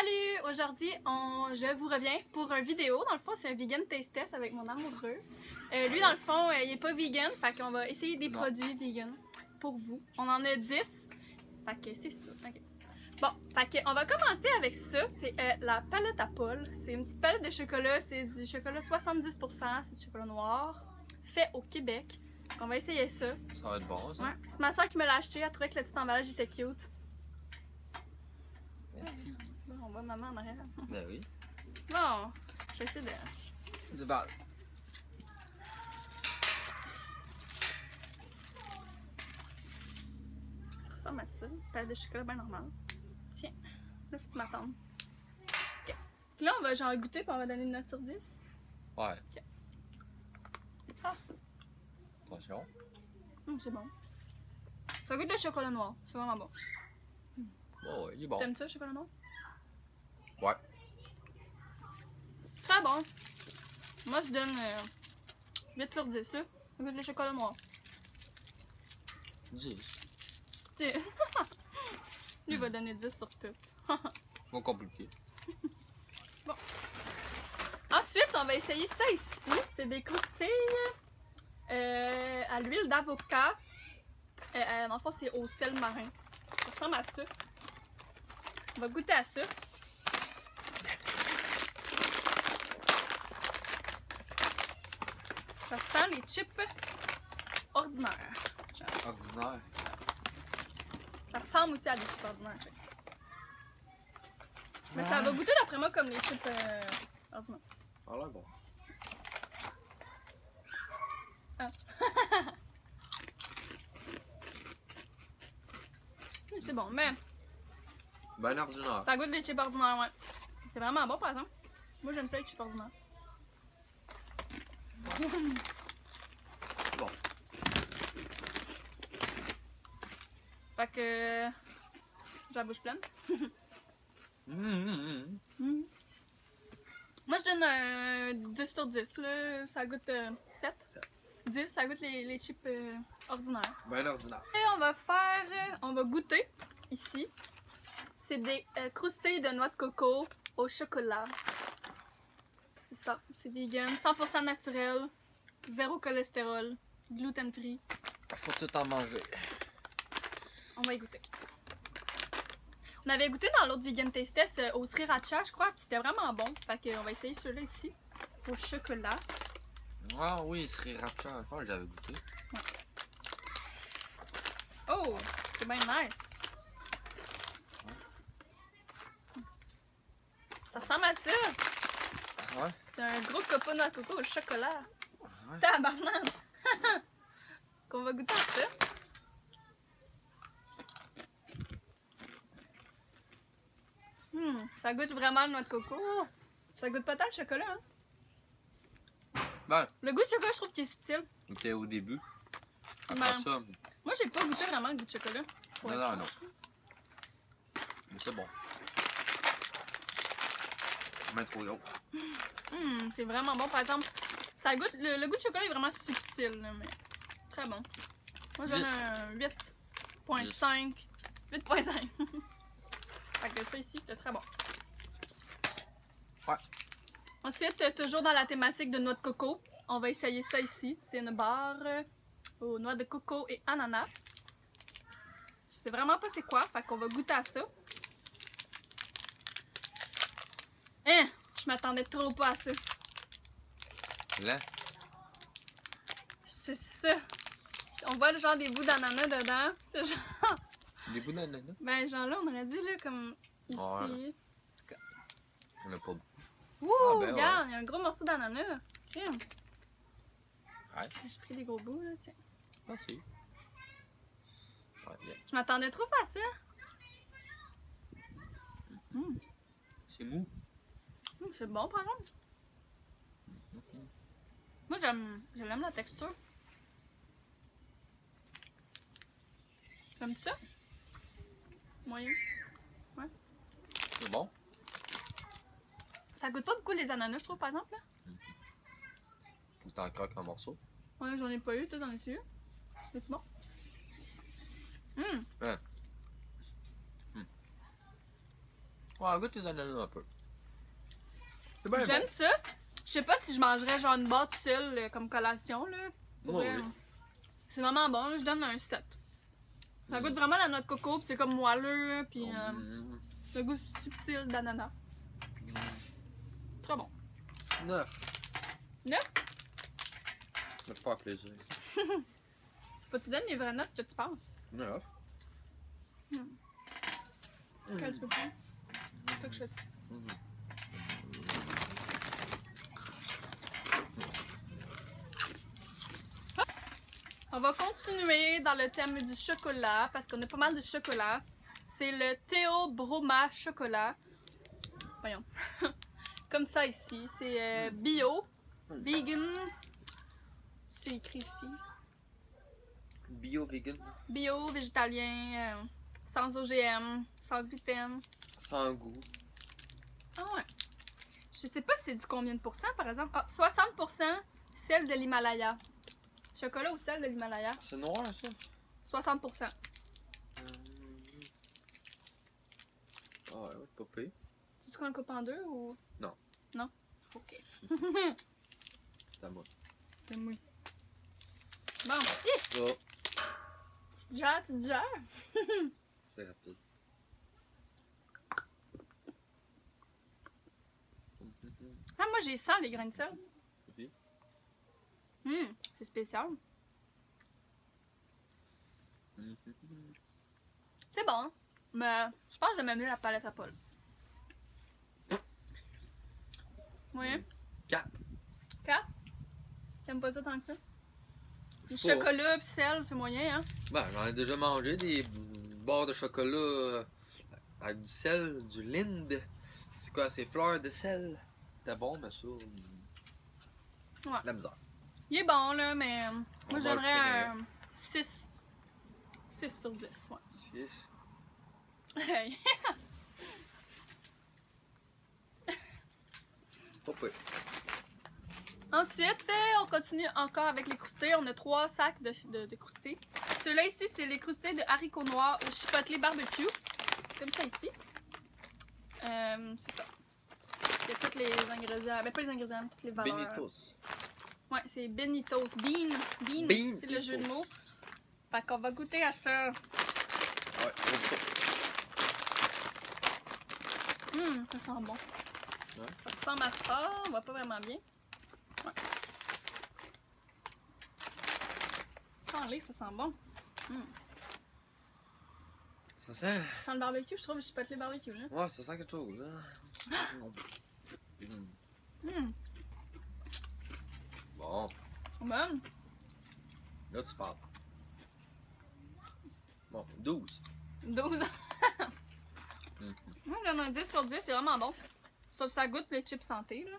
Salut! Aujourd'hui, je vous reviens pour une vidéo. Dans le fond, c'est un vegan taste test avec mon amoureux. Lui, dans le fond, il est pas vegan, fait qu'on va essayer des produits vegan pour vous. On en a 10, fait que c'est ça. Okay. Bon, fait qu'on va commencer avec ça. C'est la palette à Paul. C'est une petite palette de chocolat. C'est du chocolat 70%, c'est du chocolat noir, fait au Québec. On va essayer ça. Ça va être bon, ça? Ouais. C'est ma soeur qui me l'a acheté. Elle trouvait que le petit emballage était cute. Merci. On voit maman en arrière. Ben oui. Bon, je vais essayer de... Du bal. Ça ressemble à ça. Palette de chocolat bien normal. Tiens, là, faut que tu m'attendes. Ok. Puis là, on va genre goûter puis on va donner une note sur 10. Ouais. Ok. Ah, Attention. c'est bon. Ça goûte le chocolat noir. C'est vraiment bon. Oh, ouais, il est bon. T'aimes ça, le chocolat noir? Ouais. Très bon. Moi, je donne 8 sur 10, là. Ça goûte le chocolat noir. 10. Tiens. Lui, il va donner 10 sur tout. Pas compliqué. Bon. Ensuite, on va essayer ça ici. C'est des croustilles à l'huile d'avocat. Dans le fond, c'est au sel marin. Ça ressemble à ça. On va goûter à ça. Ça sent les chips ordinaires. Genre. Ordinaire. Ça ressemble aussi à des chips ordinaires. Mais ça va goûter d'après moi comme les chips ordinaires. Ça a l'air bon. Ah. C'est bon, mais Ben ordinaire. ça goûte les chips ordinaires, ouais. C'est vraiment bon, par exemple. Moi, j'aime ça, les chips ordinaires. Bon. Fait que... j'ai la bouche pleine. Moi, je donne un 10 sur 10. Là. Ça goûte 7. 10, ça goûte les chips ordinaires. Ben ordinaire. Et on va goûter ici. C'est des croustilles de noix de coco au chocolat. C'est ça, c'est vegan, 100% naturel, zéro cholestérol, gluten free. Faut tout en manger. On va y goûter. On avait goûté dans l'autre vegan taste test au sriracha, je crois, puis c'était vraiment bon. Fait qu'on va essayer celui-là ici, au chocolat. Ah oui, sriracha, je crois que j'avais goûté. Ouais. Oh, c'est bien nice. Ça ressemble à ça. Ouais. C'est un gros copeau de noix de coco au chocolat. Ouais. Tabarnak! Qu'on va goûter à ça. Ça goûte vraiment le noix de coco. Ça goûte pas tant le chocolat, hein? Ben, Le goût de chocolat, je trouve qu'il est subtil. c'était au début. Ben, Après ça, moi, j'ai pas goûté vraiment le goût de chocolat. pour être non. franche. Mais c'est bon. Mais trop gros. C'est vraiment bon. Par exemple, ça goûte, le goût de chocolat est vraiment subtil, là, mais très bon. Moi, je donne un 8.5. 8.5. Fait que ça ici, c'était très bon. Ouais. Ensuite, toujours dans la thématique de noix de coco, on va essayer ça ici. C'est une barre aux noix de coco et ananas. Je sais vraiment pas c'est quoi, fait qu'on va goûter à ça. Hein! Je m'attendais trop pas à ça. Là? C'est ça. On voit le genre des bouts d'ananas dedans. C'est genre... Des bouts d'ananas? Ben, genre là, on aurait dit là, comme ici. Ouais. En tout cas. On a pas beaucoup. Ouh, Ah, ben, regarde, il y a un gros morceau d'ananas. Crème. Ouais. J'ai pris des gros bouts, là, tiens. Merci. Ouais, bien. Je m'attendais trop pas à ça. C'est mou. C'est bon, par exemple. Moi, j'aime la texture. T'aimes-tu ça? Moyen. Ouais. C'est bon. Ça goûte pas beaucoup les ananas, je trouve, par exemple. Là. Faut que t'en croques un morceau. Ouais, j'en ai pas eu. Toi, t'en as-tu eu? C'est-tu bon? Ouais. Ouais, goûte tes ananas un peu. C'est bien J'aime bon. ça. Je sais pas si je mangerais genre une boîte seule comme collation, là. Pour Moi, vrai, oui. c'est vraiment bon, je donne un 7. Ça goûte vraiment la noix de coco, puis c'est comme moelleux, puis le goût subtil d'ananas. Très bon. 9. 9? Va te faire plaisir. Faut que tu donnes les vraies notes que tu penses. 9. Quelle tu veux prendre? C'est toi que je fais ça. On va continuer dans le thème du chocolat parce qu'on a pas mal de chocolat. C'est le Théo Broma chocolat. Voyons. Comme ça ici. C'est bio, vegan. C'est écrit ici. Bio vegan. Bio, végétalien, sans OGM, sans gluten. Sans goût. Ah ouais. Je sais pas si c'est du combien de pourcents par exemple. Ah, 60% sel de l'Himalaya. Chocolat ou sel de l'Himalaya? C'est noir ça? 60%. Ah ouais, pas pire. Tu qu'on le coupe en deux ou. Non. Non? Ok. C'est à moi. C'est mouille. Bon. Oh, Tu te gères, tu te gères. c'est rapide. Ah, moi j'ai 100 les grains de sel. Oui. C'est spécial. C'est bon. Mais je pense que j'aime mieux la palette à Paul. Oui. 4. 4? T'aimes pas ça tant que ça? Du Pas. chocolat pis sel, c'est moyen, hein? Ben, j'en ai déjà mangé des barres de chocolat avec du sel, du Lind. C'est quoi, c'est fleurs de sel? C'était bon, mais ça. La misère. Il est bon, là, mais On moi va j'aimerais le un 6. 6 sur 10, ouais. 6. Hey. Pas pire. Ensuite, on continue encore avec les croustilles. On a 3 sacs de croustilles. Ceux-là ici, c'est les croustilles de haricots noirs au chipotle barbecue. Comme ça ici. C'est ça. Il y a tous les ingrédients. Ben, pas les ingrédients, toutes les valeurs. Benitos. Ouais, c'est Benitos. Bean. Bean. C'est le jeu de mots. Fait qu'on va goûter à ça. Ouais, Ça sent bon. Ouais. Ça ressemble à ça. On voit pas vraiment bien. Ouais. Sans lait, ça sent bon. ça sent. Ça sent le barbecue, je trouve, le chipotle barbecue, là. Ouais, ça sent quelque chose, là. Bon, Bon. là tu parles. Bon, 12. 12. Moi, j'en ai un 10 sur 10, c'est vraiment bon. Sauf ça goûte le chip santé, là.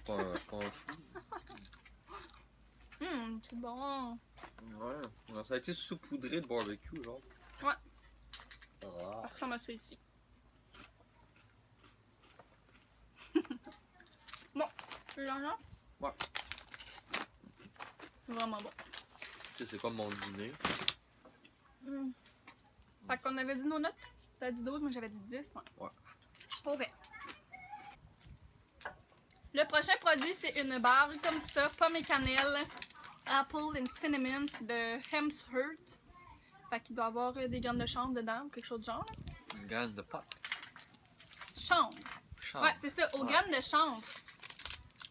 Pas un fou. C'est bon. Ouais, ça a été saupoudré de barbecue, genre. Ouais. Ah. Ça ressemble à ça ici. Bon, tu l'entends? Ouais. C'est vraiment bon. Tu sais, c'est comme mon dîner. Fait qu'on avait dit nos notes. T'as dit 12, moi j'avais dit 10. Ouais. Ok. Le prochain produit, c'est une barre comme ça, pomme et cannelle, apple and cinnamon de Hemsworth. Fait qu'il doit avoir des graines de chanvre dedans ou quelque chose de genre. Une graine de pot. Chanvre. Chanvre. Ouais, c'est ça, aux graines de chanvre.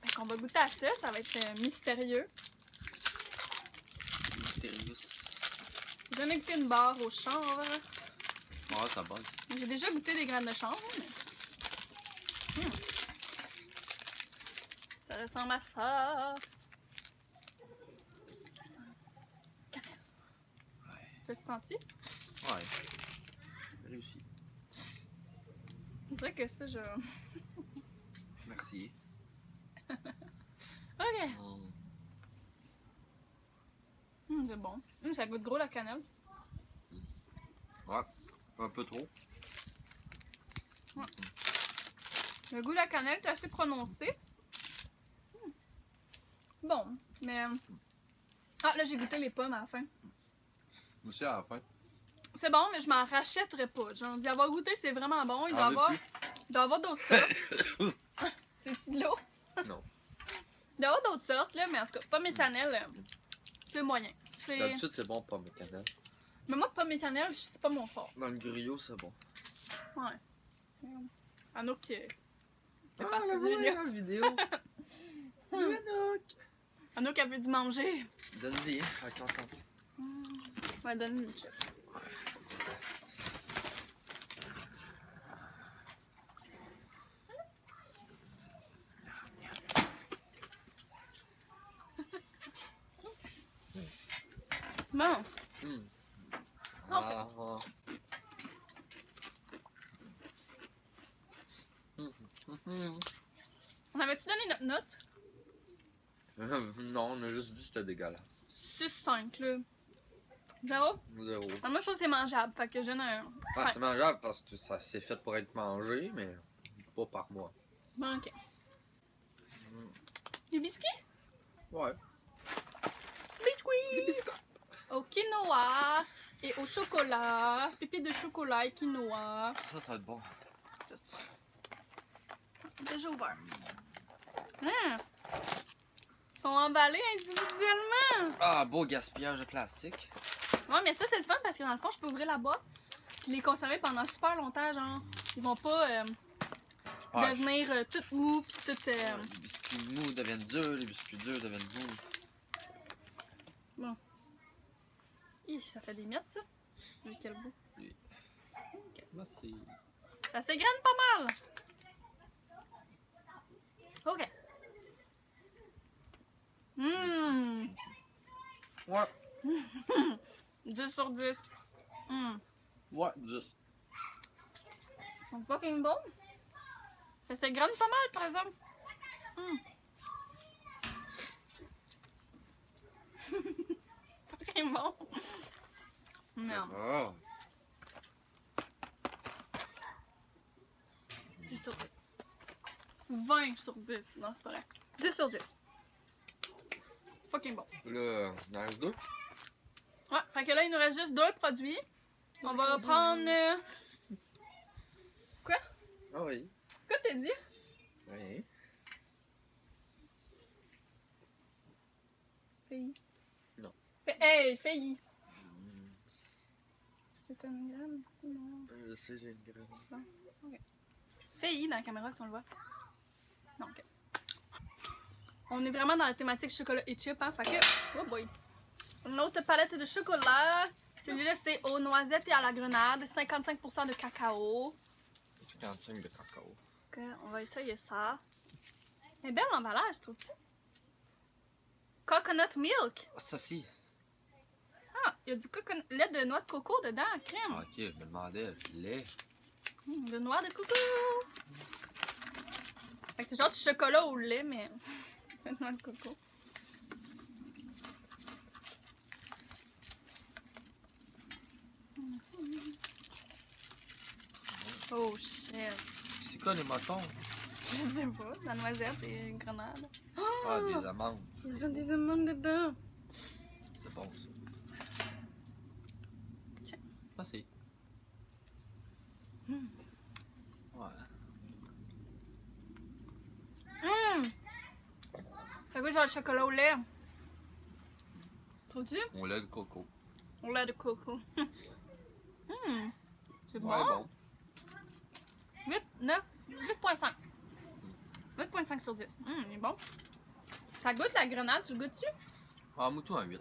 Fait qu'on va goûter à ça, ça va être mystérieux. Mystérieux. J'ai jamais goûté une barre au chanvre. Ouais, ça buzz. J'ai déjà goûté des graines de chanvre, mais... Ça ressemble à ça. Ça sent cannelle. Ouais. T'as-tu senti? Ouais. Réussi. On dirait que ça, je... Merci. Ok. Mm. C'est bon. Ça goûte gros la cannelle. Ouais. Un peu trop. Le goût de la cannelle est assez prononcé. Bon, mais... Ah, là, j'ai goûté les pommes à la fin. Aussi à la fin. C'est bon, mais je m'en rachèterais pas. Genre, d'y avoir goûté, c'est vraiment bon. Il doit En veux y avoir d'autres sortes. Tu veux-tu de l'eau? Non. Il doit y avoir d'autres sortes, là, mais en tout cas, pomme et cannelle, c'est moyen. D'habitude, c'est bon, pomme et cannelle. Mais moi, pomme et cannelle, c'est pas mon fort. Dans le griot, c'est bon. Ouais. Anouk fait Ah, partie la du vidéo. la vidéo. Anouk. Anouk a vu du manger. Donne-y, elle contente. Ouais, donne-lui une chef. Bon. Ok. On avait-tu donné notre note? Non, on a juste dit que c'était dégueulasse. 6-5, là. 0? 0. Ah, moi, je trouve que c'est mangeable, fait que je donne un 5. Ah, c'est mangeable parce que ça c'est fait pour être mangé, mais pas par moi. Bon, ok. Des biscuits? Ouais. Biscuits! Des biscottes. Au quinoa et au chocolat. Pépites de chocolat et quinoa. Ça va être bon. J'espère. Déjà ouvert. Hein? Ils sont emballés individuellement. Ah, beau gaspillage de plastique. Ouais, mais ça, c'est le fun parce que dans le fond, je peux ouvrir la boîte puis les conserver pendant super longtemps, genre. Ils vont pas devenir tout mou pis tout. Les biscuits mous deviennent durs, les biscuits durs deviennent mous. Bon. Hi, ça fait des miettes, ça. C'est lequel bout? Oui. Ok. Merci. Ça s'égrène pas mal. Ok. Ouais. 10 sur 10. Ouais, 10. C'est fucking bon. Ça s'égrène pas mal, par exemple. Fucking bon. Merde. Oh. 10 sur 10. 20 sur 10. Non, c'est pas vrai. 10 sur 10. Fucking bon. Là, il en reste 2. Ouais, fait que là, il nous reste juste 2 produits. On va reprendre. Quoi? Ah oui. Quoi t'as dit? Oui. Failli. Non. Hey, failli. C'était une graine? Non. Je sais, j'ai une graine. Ok. Failli dans la caméra si on le voit. Non, ok. On est vraiment dans la thématique chocolat et chip, hein? Fait que. Oh boy. Une autre palette de chocolat. Celui-là, c'est aux noisettes et à la grenade. 55% de cacao. 55 de cacao. Ok, on va essayer ça. Mais bel emballage, trouves-tu? Coconut milk. Ah, ça si. Ah, il y a du lait de noix de coco dedans, crème. Ah, ok, je me demandais, le lait. De noix de coco. Fait que c'est genre du chocolat au lait, mais de noix de coco. Oh shit. C'est quoi les motons? Je sais pas, la noisette et une grenade. Ah, des amandes. Ils ont des amandes dedans. C'est bon ça. Tiens. Merci. Ouais. Ça goûte genre le chocolat au lait. Trouves-tu? Au lait de coco. Au lait de coco. C'est bon. Ouais, bon. 8.5. 8.5 sur 10. Il est bon. Ça goûte la grenade, tu le goûtes-tu? Ah, mouton à 8.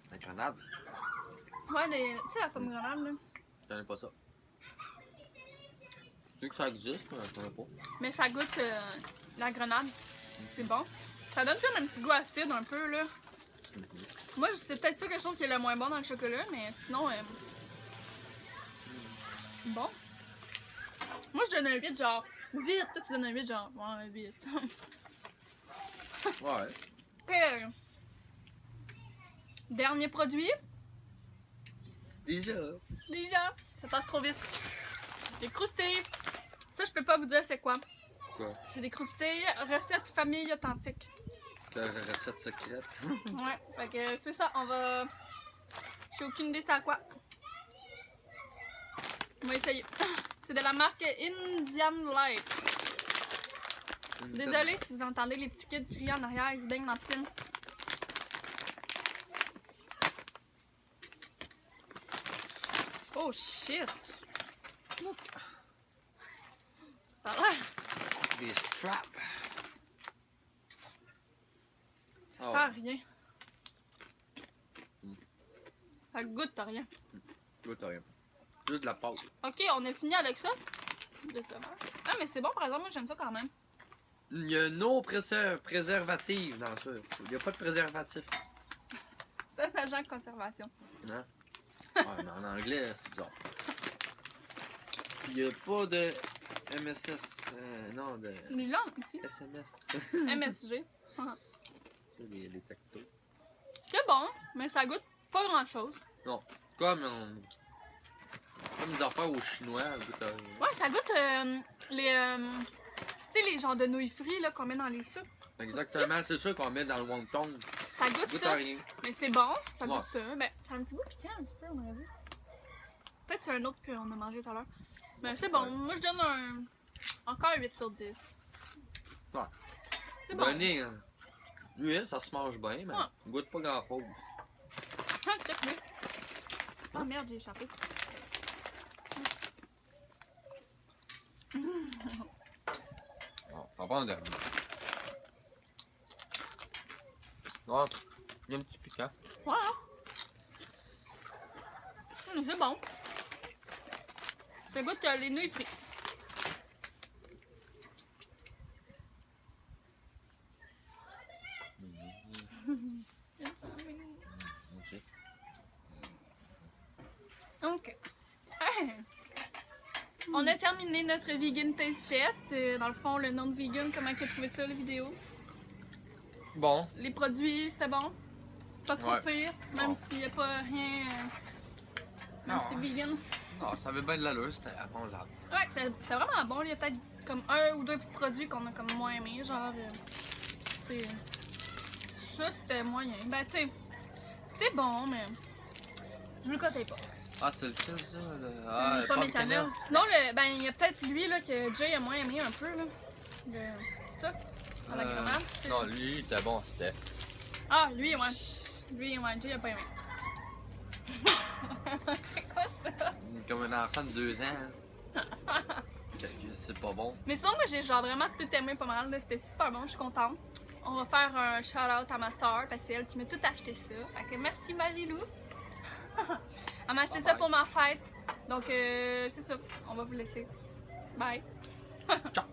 La grenade, Ouais, tu sais la pomme grenade, là. je connais pas ça. Je sais que ça existe, mais je connais pas. Mais ça goûte la grenade. C'est bon. Ça donne comme un petit goût acide un peu, là. Moi, c'est peut-être ça que je trouve qui est le moins bon dans le chocolat, mais sinon, bon. Moi, je donne un 8, genre 8. Toi, tu donnes un 8, genre, ouais, 8. Ouais. Ok. Dernier produit. Déjà. Déjà, ça passe trop vite. Les croustilles. Ça, je peux pas vous dire c'est quoi. Quoi? C'est des croustilles, recette famille authentique. La recette secrète. Ouais, fait que c'est ça. On va J'ai aucune idée c'est à quoi. On va essayer. C'est de la marque Indian Life. Désolée si vous entendez les petits kids crier en arrière, ils se baignent dans la piscine. Oh shit! Ça a l'air. Des straps. Ça sert à rien. Ça goûte à rien. Goûte à rien. Juste de la pâte. Ok, on a fini avec ça. Ah, mais c'est bon par exemple, moi j'aime ça quand même. Il y a no préservatif dans ça. Il n'y a pas de préservatif. C'est un agent de conservation. Non? Ouais, mais en anglais, c'est bizarre. Il n'y a pas de MSS. Non, de Les langues ici. SMS. MSG. les textos. C'est bon, mais ça goûte pas grand chose. Non. Comme des affaires aux Chinois. Ouais, ça goûte les. Tu sais, les genres de nouilles frites là, qu'on met dans les sucres. Exactement, c'est ça qu'on met dans le wonton. Ça goûte Goûte ça. à rien. Mais c'est bon, ça Ouais. goûte ça. Ben, c'est un petit goût piquant un petit peu, on aurait dit. Peut-être c'est un autre qu'on a mangé tout à l'heure. Mais c'est bon, Ouais. moi je donne encore 8 sur 10. Ouais. C'est bon. Bonnet, hein. Oui, ça se mange bien, mais Ouais. goûte pas grand chose. Ah, check-le. Ah merde, j'ai échappé. Bon, on va prendre un dernier. Ouais, il y a un petit piquant. Voilà. C'est bon. Ça goûte les nouilles frites. Aussi. Ok. Hey. On a terminé notre vegan taste test. C'est dans le fond le nom de vegan. Comment tu as trouvé ça, la vidéo? Bon. Les produits, c'était bon? C'est pas trop Ouais. pire, même Bon. s'il n'y a pas rien. Même Non. si c'est vegan. Non, ça avait bien de l'allure, c'était bon là. Ouais, c'était vraiment bon. Il y a peut-être comme un ou deux produits qu'on a comme moins aimé. Genre, tu sais, ça c'était moyen. Ben, tu sais, c'est bon, mais je le conseille pas. Ah, c'est lequel ça? Le... Pomme et pomme cannelle. Sinon, ben, il y a peut-être lui là, que Jay a moins aimé un peu. Là. Ça, à la grenade. Non, lui, il était bon, c'était. Ah, lui, ouais. Lui, ouais, Jay a pas aimé. C'est quoi ça? Comme un enfant de 2 ans. C'est pas bon. Mais sinon, moi, j'ai genre vraiment tout aimé pas mal. Là. C'était super bon, je suis contente. On va faire un shout-out à ma soeur parce que c'est elle qui m'a tout acheté ça. Fait que merci Marie-Lou. Elle m'a acheté ça pour ma fête. Donc, c'est ça. On va vous laisser. Bye. Ciao!